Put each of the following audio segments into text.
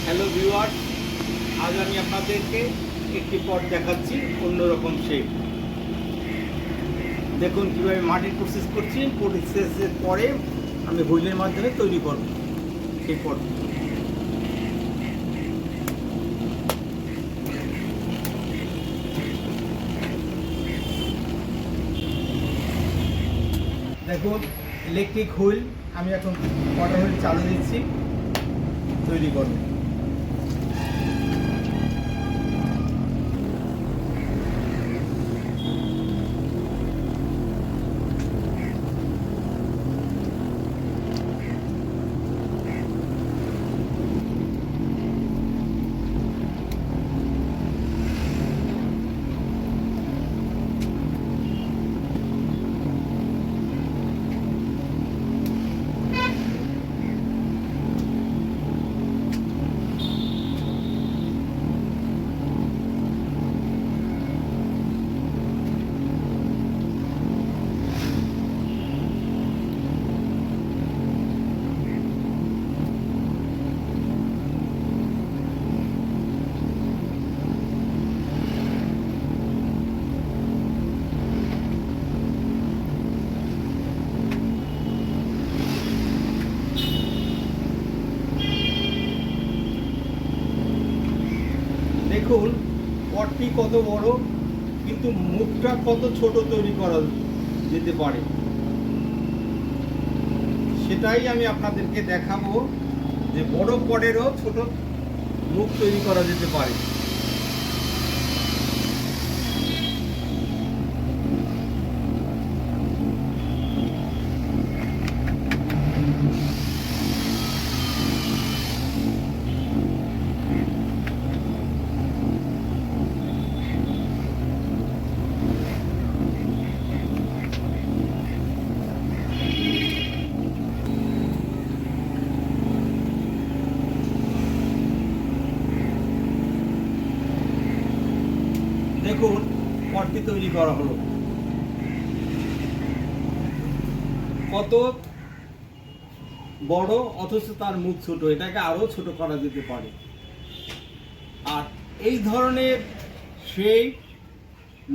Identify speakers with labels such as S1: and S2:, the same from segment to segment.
S1: Hello viewers, আজ আমি আপনাদেরকে একটি পট দেখাচ্ছি অন্যরকম শেপ। দেখুন কীভাবে মাটির প্রসেস করছি। প্রসেসের পরে আমি হুইলের মাধ্যমে তৈরি করব সেই পট। দেখুন ইলেকট্রিক হুইল আমি এখন ওয়াটার হুইল চালু দিচ্ছি তৈরি করব। দেখুন পটটি কত বড়, কিন্তু মুখটা কত ছোট তৈরি করা যেতে পারে, সেটাই আমি আপনাদেরকে দেখাবো যে বড় পটেরও ছোট মুখ তৈরি করা যেতে পারে। দেখুন পটটি তৈরি করা হলো, কত বড় অথচ তার মুখ ছোট। এটাকে আরো ছোট করা যেতে পারে। আর এই ধরনের শেপ,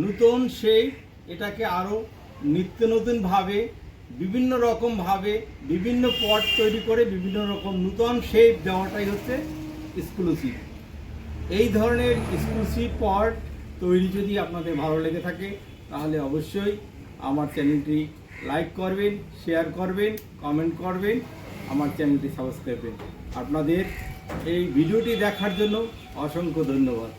S1: নতুন শেপ, এটাকে আরো নিত্য নতুন ভাবে বিভিন্ন রকম ভাবে বিভিন্ন পট তৈরি করে বিভিন্ন রকম নতুন শেপ দেওয়াটাই হচ্ছে এক্সক্লুসিভ। এই ধরনের এক্সক্লুসিভ পট তৈরি যদি আপনাদের ভালো লেগে থাকে তাহলে অবশ্যই আমার চ্যানেলটি লাইক করবেন, শেয়ার করবেন, কমেন্ট করবেন, আমার চ্যানেলটি সাবস্ক্রাইব করবেন। আপনাদের এই ভিডিওটি দেখার জন্য অসংখ্য ধন্যবাদ।